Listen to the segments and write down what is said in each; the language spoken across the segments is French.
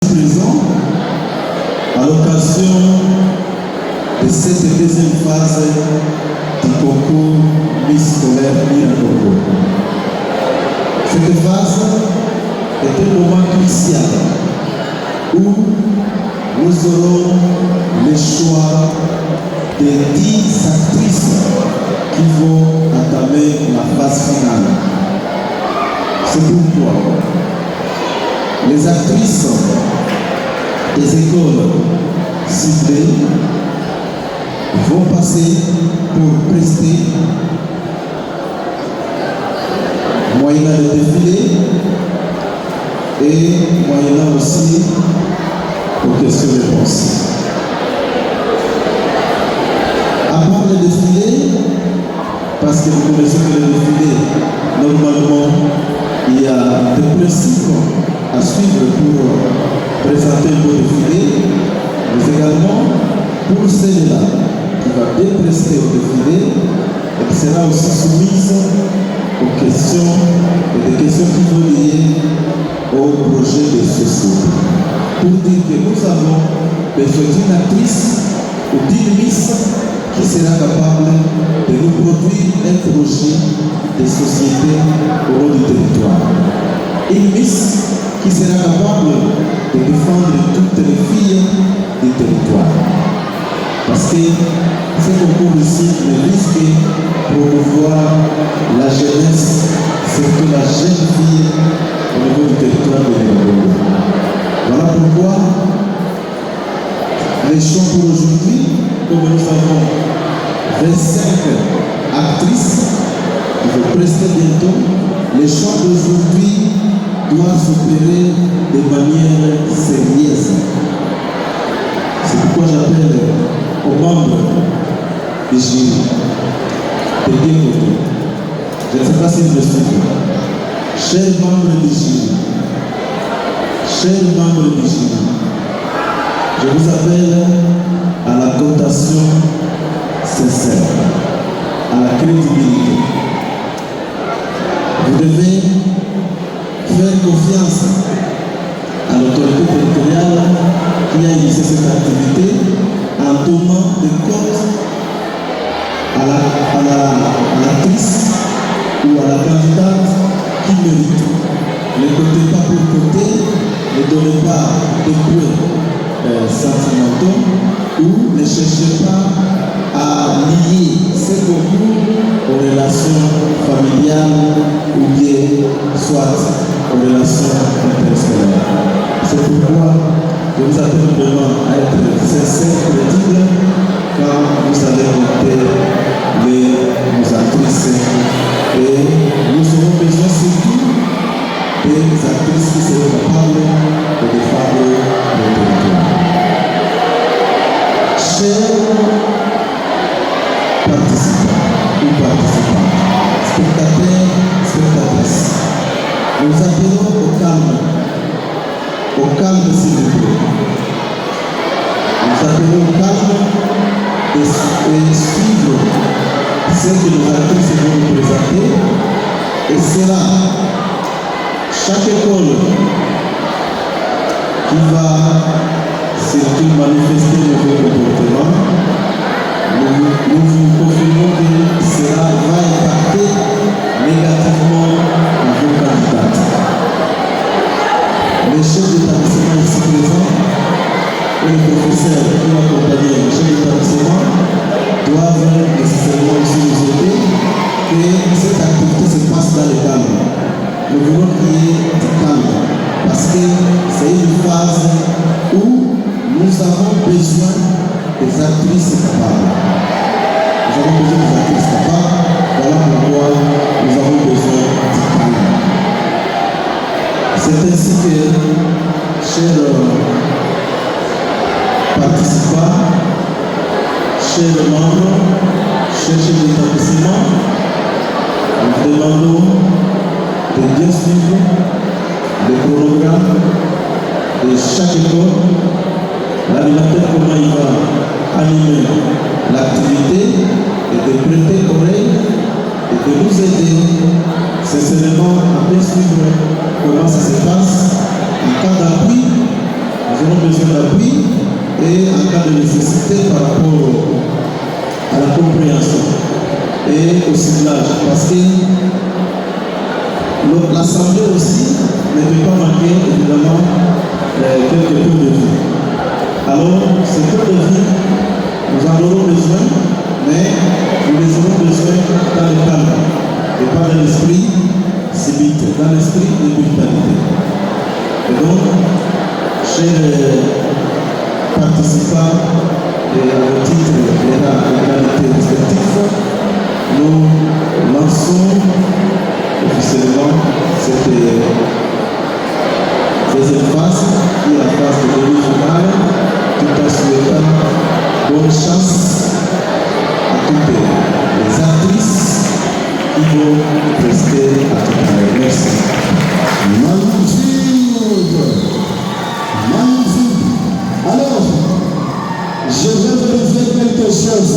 Présent à l'occasion de cette deuxième phase du concours Miss Scolaire Miracongo. Cette phase est un moment crucial où nous aurons le choix des 10 actrices qui vont entamer la phase finale. C'est pourquoi les actrices des écoles ciblées vont passer pour prester moyennant le défilé et moyennant aussi aux questions-réponses. Avant le défilé, parce que vous connaissez que le défilé, normalement, il y a des principes à suivre pour présenter vos défilés, mais également pour celle-là qui va bien prester au défilé, elle sera aussi soumise aux questions et des questions qui vont lier au projet de société. Pour dire que nous avons besoin d'une actrice ou d'une miss qui sera capable de nous produire un projet de société au long du territoire. Une miss qui sera capable de défendre toutes les filles du territoire. Parce que ce concours ici ne vise que promouvoir la jeunesse, surtout la jeune fille au niveau du territoire de Miracongo. Voilà pourquoi les choix pour aujourd'hui, comme nous avons 25 actrices qui vont prester bientôt, les choix d'aujourd'hui doivent s'opérer de manière sérieuse. C'est pourquoi j'appelle aux membres du jury de bien voter. Je ne sais pas si vous le suivez. Chers membres du jury, chers membres du jury, je vous appelle à la cotation sincère, à la crédibilité. Vous devez faire confiance à l'autorité territoriale qui a initié cette activité en donnant des comptes à l'actrice ou à la candidate qui mérite. Ne comptez pas pour côté, ne donnez pas des points sentimentaux ou ne cherchez pas à lier ces concours aux relations familiales ou bien soit aux relations interscolaires. C'est pourquoi je vous appelle vraiment à être sincère, crédible quand vous allez voter nos actrices. Et nous aurons besoin surtout des actrices qui seront capables de défendre le territoire. Chers participants ou participants, spectateurs, spectatrices, nous appelons au calme s'il vous plaît. Nous appelons au calme et suivre ce que nos actrices vont nous présenter. Et c'est là, chaque école qui va surtout manifester nos comportements, nous vous confirmons que cela va impacter négativement vos candidates. Les chefs d'établissement ici présents et les professeurs qui vont accompagner les chefs d'établissement doivent nécessairement aussi nous aider que cette activité se passe dans le calme. Nous voulons qu'il y ait du calme parce que c'est une phase où nous avons besoin des actrices capables. Nous avons besoin des actrices capables. Voilà pourquoi nous avons besoin du calme. C'est ainsi que, chers participants, chers membres, chers chefs d'établissement, nous demandons de bien suivre le chronogramme de chaque école, l'animateur comment il va animer l'activité et de prêter oreille et de nous aider sincèrement à bien suivre comment ça se passe en cas d'appui Nous aurons besoin d'appui et en cas de nécessité par rapport à la compréhension et au ciblage. Parce que l'Assemblée aussi ne peut pas manquer évidemment quelques points de vue. Alors, ces points de vue, nous en aurons besoin, mais nous les aurons besoin dans le calme et pas dans l'esprit civique, dans l'esprit de brutalité. Et donc, chers participants et à le titre de la légalité respective, nous lançons officiellement cette deuxième phase, qui est la phase de demi-finale, tout en souhaitant bonne chance à toutes les actrices qui vont rester à tout à l'heure. Merci. Magnifique. Magnifique. Alors, je vais vous dire quelque chose.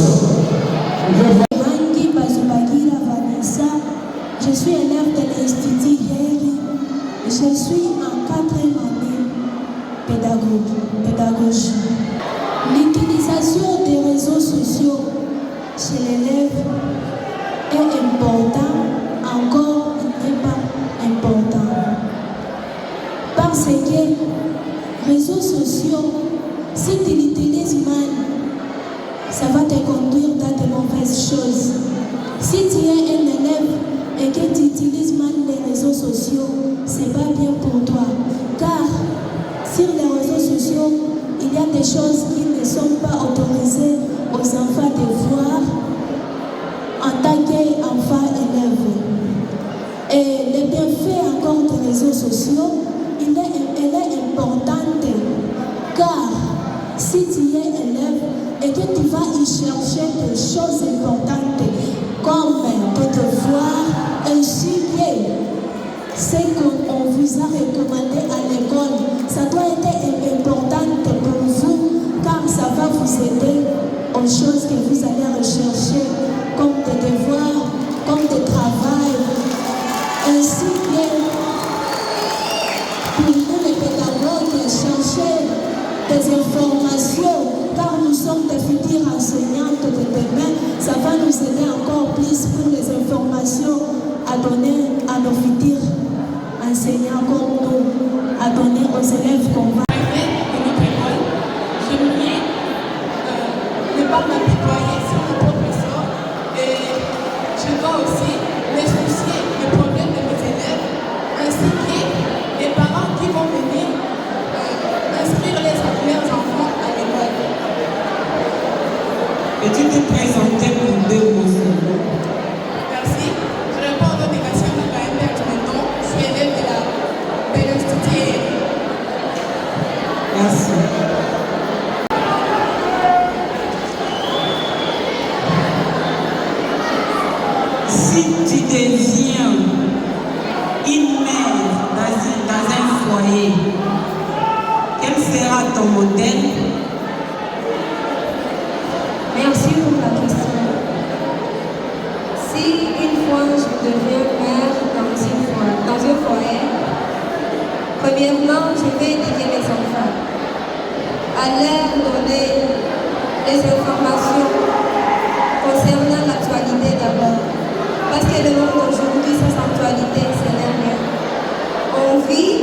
Je suis élève de l'Institut Héry. Je suis en 4e année pédagogie. L'utilisation des réseaux sociaux chez l'élève est important, encore il n'est pas important. Parce que réseaux sociaux, si tu l'utilises mal, ça va te conduire dans de mauvaises choses. Si tu es un élève et que tu utilises mal les réseaux sociaux, c'est pas bien pour toi. Car sur les réseaux sociaux, il y a des choses qui ne sont pas autorisées aux enfants de voir en tant qu'enfant élève. Et les bienfaits encore des réseaux sociaux, elle est importante. Car si tu es élève et que tu vas y chercher des choses importantes, comme tes devoirs, ainsi que ce qu'on vous a recommandé à l'école, ça doit être important pour vous, car ça va vous aider aux choses que vous allez rechercher, comme des devoirs, comme des travail, ainsi que pour nous les pédagogues, chercher des informations, car nous sommes des futurs enseignantes de demain, ça va nous aider encore plus pour les informations à donner à nos futurs enseignants comme nous, à donner aux élèves qu'on va. J'aimerais ne pas m'apitoyer sur le professeur et je dois aussi me soucier des problèmes de mes élèves ainsi que des parents qui vont venir inscrire leurs enfants à l'école. Peux-tu te présenter pour 2 mots? Merci. Je réponds à votre question de l'AMR maintenant. Je suis élève de l'Institut. Merci. Si tu deviens une mère dans un foyer, quel sera ton modèle? Merci pour la question. Si une fois je deviens mère dans un foyer, premièrement, je vais éduquer les enfants, à leur donner des informations concernant l'actualité d'abord. Parce que le monde d'aujourd'hui, sans actualité, c'est rien. On vit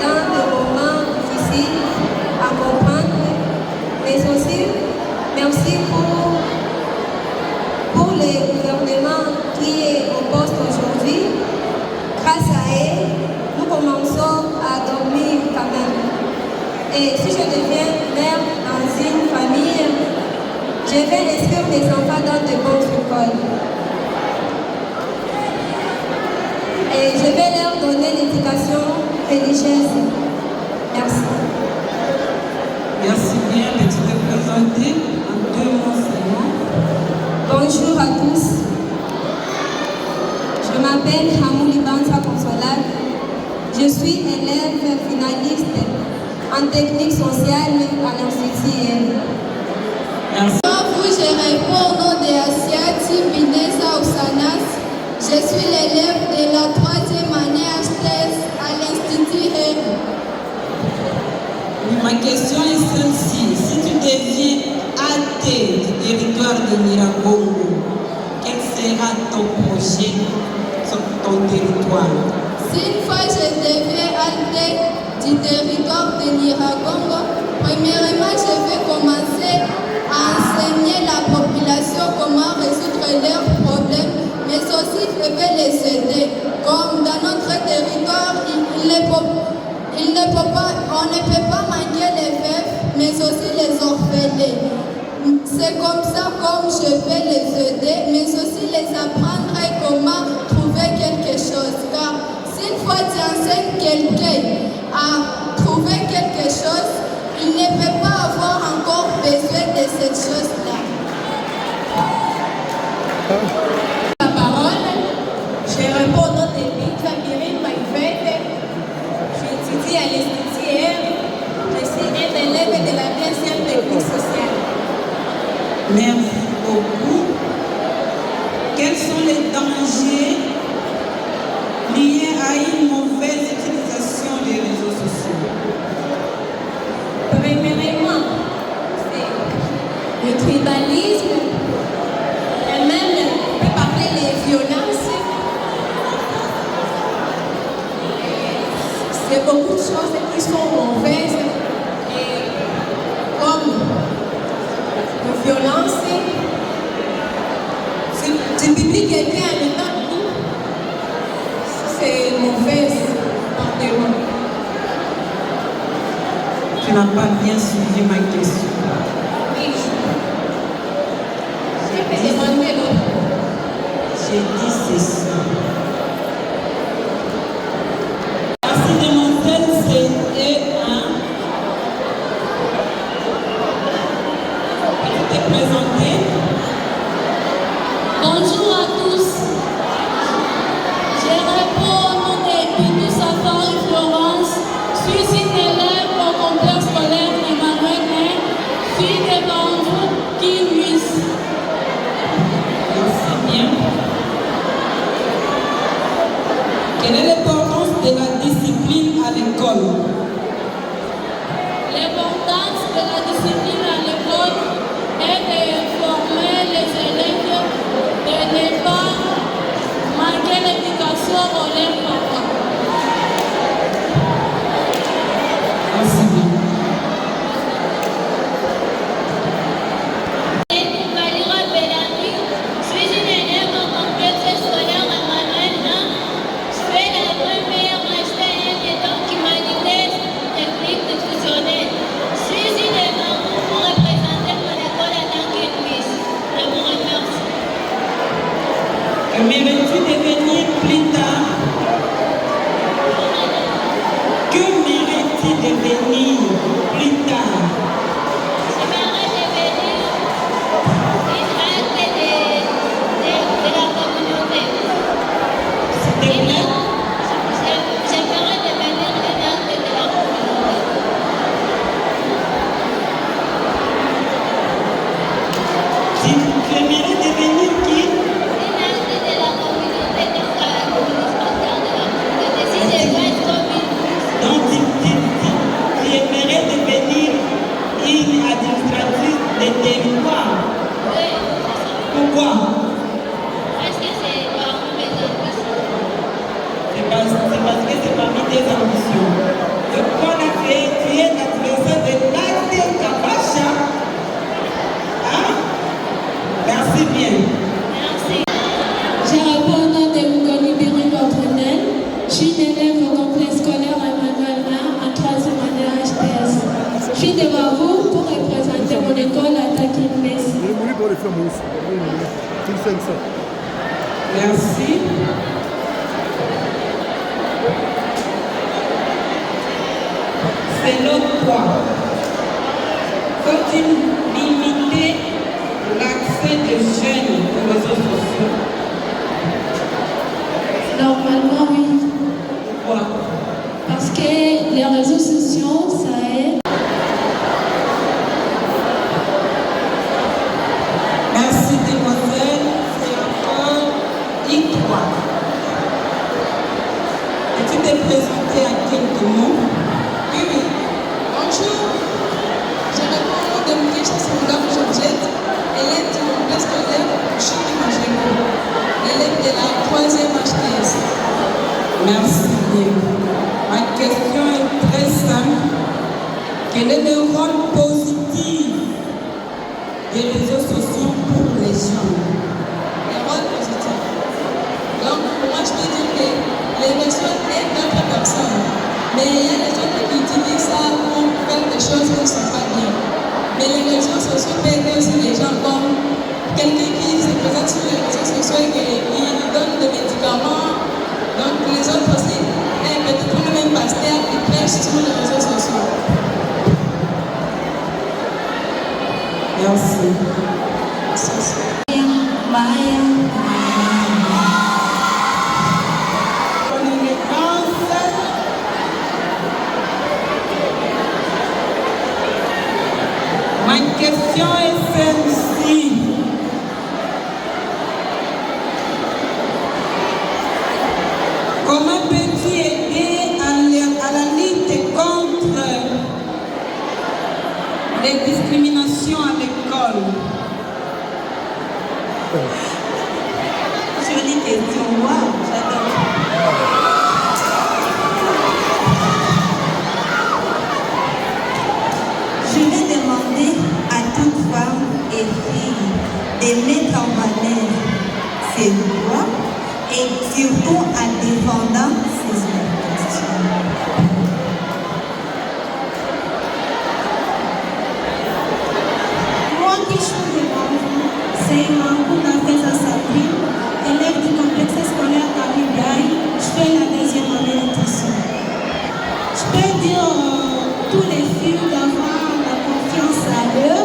dans des moments difficiles à comprendre, mais aussi merci pour le gouvernement qui est au poste aujourd'hui. Grâce à eux, nous commençons à dormir quand même. Et si je deviens mère dans une famille, je vais inscrire mes enfants dans de bonnes écoles. Et je vais leur donner l'éducation religieuse. Merci. Merci bien de te présenter en 2 mots seulement. Bonjour à tous. Je m'appelle Hamouli Bansa Consolal. Je suis élève finaliste en technique sociale à l'Institut. Merci. Je réponds au nom de Asiati Bineza Osanas. Je suis l'élève de la 3e année HTS à l'Institut. Ma question est celle-ci. Si tu deviens athée du territoire de Nyiragongo, quel sera ton projet sur ton territoire? Si une fois je deviens athée du territoire de Nyiragongo, premièrement, je vais commencer à enseigner la population comment résoudre leurs problèmes, mais aussi je vais les aider. Comme dans notre territoire, on ne peut pas manquer les veuves, mais aussi les orphelins. C'est comme ça comme je vais les aider, mais aussi les apprendre comment trouver quelque chose. Car si une fois tu enseignes quelqu'un à trouver quelque chose, il ne peut pas avoir encore besoin de cette chose-là. La parole, je réponds au nom de Lita Myriam Maïfette. Je étudie à l'Institut. Je suis un élève de la 15e technique sociale. Merci beaucoup. Quels sont les dangers liés à une mauvaise utilisation des réseaux sociaux? Premièrement, c'est le tribalisme, et même, on peut parler des violences. C'est beaucoup de choses qui sont mauvaises, et comme la violence, si tu publies quelqu'un en même temps, c'est mauvais comportement. Tu n'as pas bien suivi ma question. Oui, je vais demander l'autre. J'ai dit ceci. Merci demoiselle, c'était un. Tu t'es présenté. Bonjour à tous. Je réponds au nom de Pitou Safari Florence. Je suis une élève au complexe scolaire Emmanuel Ney, fille de Bandou qui nuisent. Merci bien. Quelle est l'importance de la discipline à l'école? L'importance de la discipline à l'école est d'informer les élèves de ne pas manquer l'éducation au leur papa. Merci bien. Valira Bellamy, je suis une élève au complexe scolaire Emmanuel 1. Je fais la première HTM et donc humanité technique nutritionnelle. Je suis une élève pour représenter mon école en tant que Miss. Je vous remercie. Aimerais-tu devenir plus tard? Que mérites-tu devenir plus tard? J'aimerais devenir une acte de la communauté. S'il te plaît. J'aimerais devenir une acte de la communauté. Tu aimerais devenir qui? Une acte de la communauté, donc administrateur de la communauté. Si je veux être comme une Donc tu aimerais devenir une administratrice de territoire. oui, Pourquoi? parce que c'est parmi mes ambitions. C'est parce que c'est parmi tes ambitions. Donc quand on a créé, tu es l'adversaire de Nadia Kabacha. Hein? Merci bien. Merci. Je réponds au nom de Mugoni Biri Baprenel. Je suis une élève au complexe scolaire Emmanuel 1 en 3e année HTS. Je suis devant vous pour représenter mon école à Takin-Messi. Merci. Selon toi, faut-il limiter l'accès des jeunes aux réseaux sociaux? Normalement, oui. Pourquoi? Parce que les réseaux sociaux, ça aide. Merci demoiselle, c'est encore I3. Et tu t'es présentée à quelques mots? Oui, oui. Bonjour, question est très simple. Quel est le rôle positif des réseaux sociaux pour les gens? Le rôle positif. Donc, pour moi, je peux dire que les personnes aident d'autres personnes. Mais il y a des gens qui utilisent ça pour faire des choses qui ne sont pas bien. Mais les réseaux sociaux peuvent aider aussi les gens comme quelqu'un qui se présente sur les réseaux sociaux et qui donne des médicaments. Donc, les autres aussi, peut-être même pasteur qui prêche sur les réseaux sociaux. Merci. Ma question est celle-ci. Comment peux-tu aider à la lutte contre les discriminations à l'école? Jolie question, waouh, j'adore. Je vais demander à toute femme et fille de mettre en valeur ses droits et surtout en défendant ses opinions. Moi qui suis devant vous, c'est Mankou Nafeza Sabrine, élève du complexe scolaire Kamibiaï. Je fais la deuxième année nutrition. Je peux dire tous les filles d'avoir la confiance à eux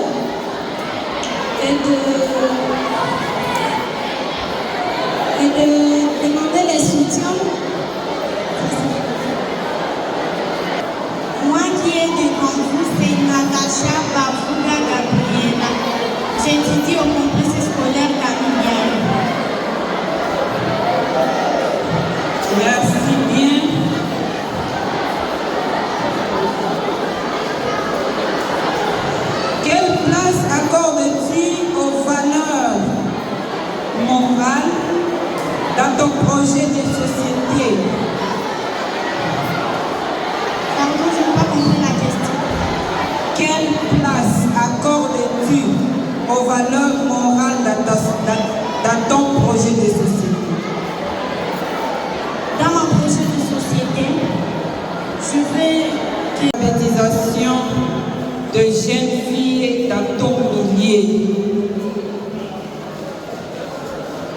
et de demander les soutiens. Moi qui ai devant vous, c'est Natacha Bafouga Gabriela. J'étudie au complexe scolaire Kamibiaï. Merci bien. Quelle place accordes-tu aux valeurs morales dans ton projet de société? Pardon, je n'ai pas compris la question. Quelle place accordes-tu aux valeurs morales dans ton projet de société? Dans mon projet de société, je veux L'alphabétisation de jeunes filles dans ton milieu.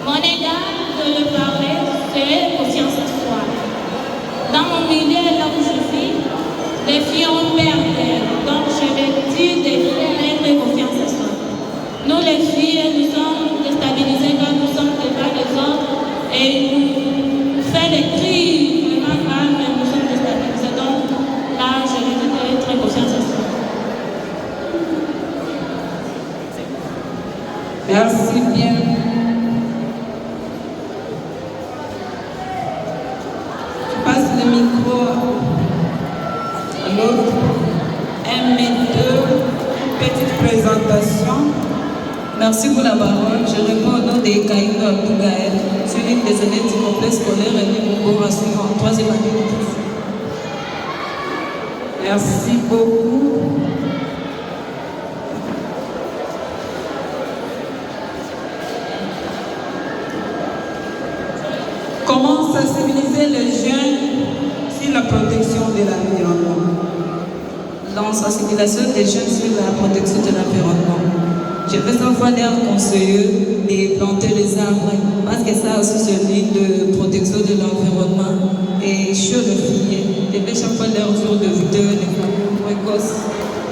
Mon égal de le parler, c'est confiance en soi. Dans mon milieu, là où je vis, les filles ont peur d'elles. Donc, je vais dire des filles à être confiance en soi. Nous, les filles, nous sommes déstabilisées quand nous sommes devant les autres et nous faisons des cris vraiment graves, mais nous sommes déstabilisés. Donc, là, je vais dire d'être confiance en soi. Merci bien. Je passe le micro à l'autre. Petite présentation. Merci pour la parole. Je réponds au nom de Kaïno Abdougaël. Je suis l'une des élèves du complexe scolaire et Mouboura en 3e année. Merci beaucoup. Comment sensibiliser les jeunes sur la protection de l'environnement? La sensibilisation des jeunes sur la protection de l'environnement. Je vais savoir leur conseiller de planter les arbres parce que ça aussi c'est une de protection de l'environnement. Et chez les filles, je vais chaque fois leur dire de vidéo les femmes précoces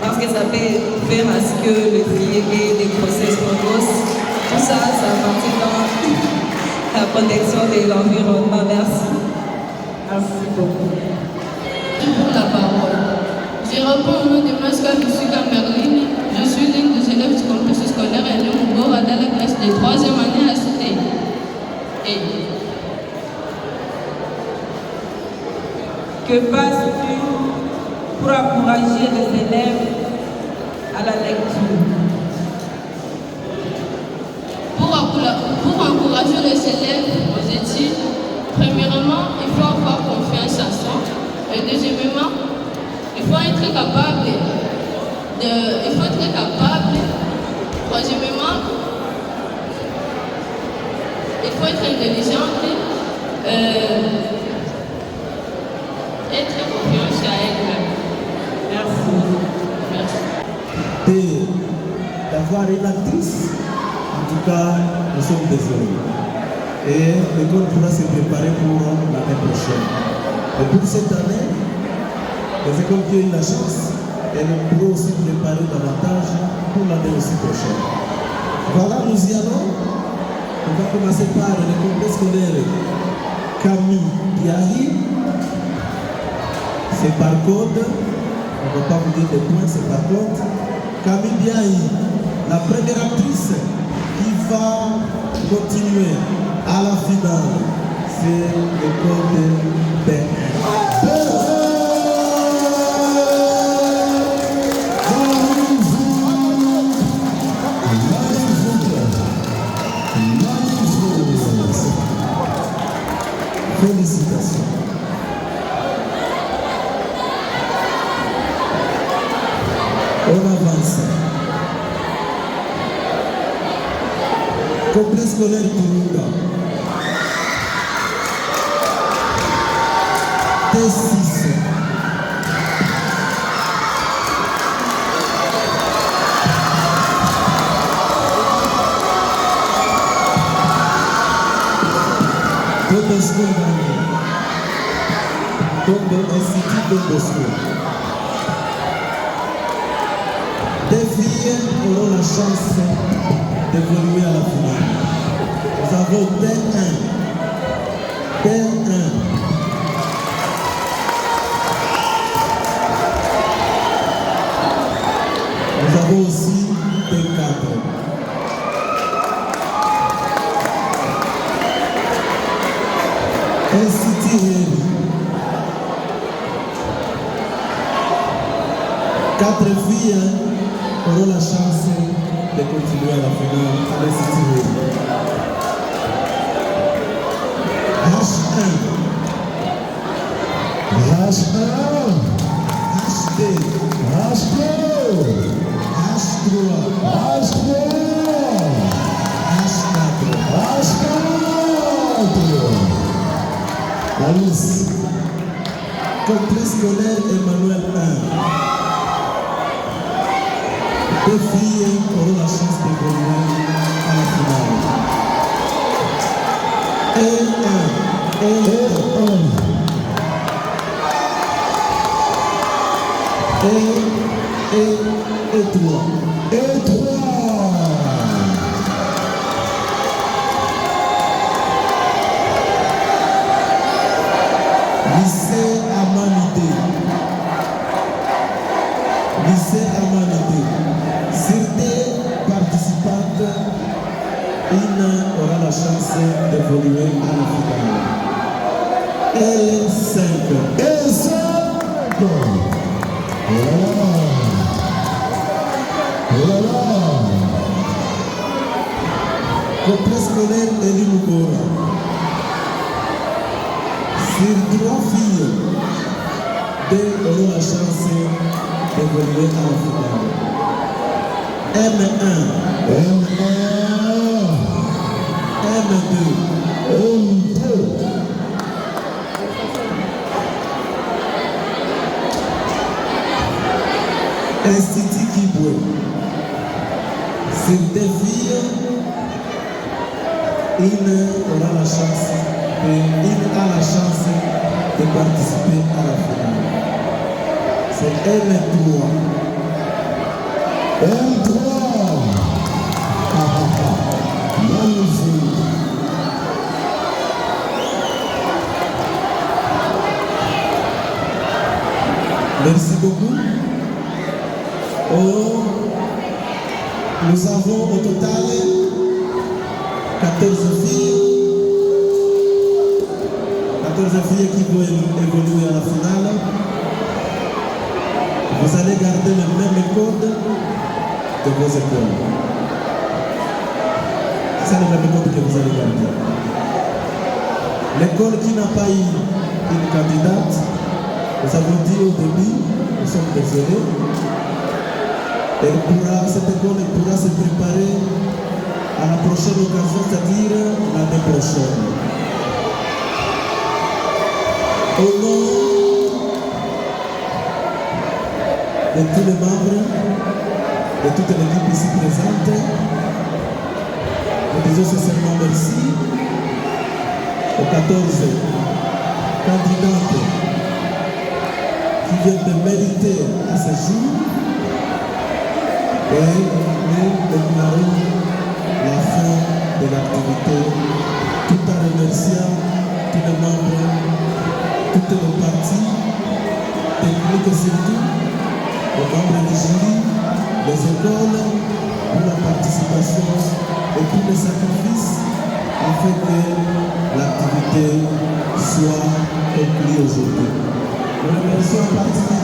parce que ça peut faire à ce que les filles aient des grossesses précoces. Tout ça, ça appartient dans la protection de l'environnement. Merci. Merci beaucoup. Pour la parole. Je réponds au nom de Masca Bissouka Merline. Je suis l'une des élèves du complexe scolaire et Mouboura dans la classe de 3e année à Cité. Que passes-tu pour encourager les élèves à la lecture? Pour encourager les élèves aux études, premièrement, il faut avoir confiance en soi. Et deuxièmement, il faut être capable. Troisièmement, il faut être intelligente, être confiance à elle-même. Merci. Et d'avoir une actrice, en tout cas, nous sommes désolés. Et l'école pourra se préparer pour l'année prochaine. Et pour cette année, les écoles qui ont eu la chance, elles pourront aussi préparer davantage pour l'année aussi prochaine. Voilà, nous y allons. On va commencer par le complexe scolaire Camille Diahi. C'est par code. On ne va pas vous dire les points, c'est par code. Camille Diahi, la première actrice qui va continuer à la finale, c'est le code B. Félicitations. On avance. Complexe scolaire Tourouga. T6. Don Bosco Gagné. Institut Don Bosco. Des filles auront la chance d'évoluer à la finale. Nous avons T1. T1. Nous avons aussi T4. Institut Rémi. 4 filles auront la chance de continuer à la finale à l'Institut Rémi. H1. H1. HD. H2. H3. H3. H4. H4. La liste. Complexe scolaire Emmanuel 1. Deux filles auront la chance d'évoluer à la finale. Et1. Et 3. Lycée Amanité. Certains participantes, une aura la chance d'évoluer à la finale. L5. Complexe scolaire Elie Moukora. Sur 3 filles, 2 auront la chance d'évoluer à la finale. M1. M2. Institut Kibwe. Sur 2 filles, une aura la chance de participer à la finale. C'est M3. Magnifique. Merci beaucoup. Nous avons au total 14 filles qui vont évoluer à la finale. Vous allez garder le même code de vos écoles. C'est le même code que vous allez garder. L'école qui n'a pas eu une candidate Nous avons dit au début, nous sommes désolés. Cette école pourra se préparer à la prochaine occasion, c'est-à-dire l'année prochaine. Au nom de tous les membres, de toute l'équipe ici présente, nous disons sincèrement merci aux 14 candidates qui viennent de mériter à ce jour. Et nous déclarons la fin de l'activité tout en remerciant tous les membres, toutes les parties techniques et surtout les membres du jury, les écoles pour la participation et tous les sacrifices afin que l'activité soit conclue aujourd'hui. Nous remercions en particulier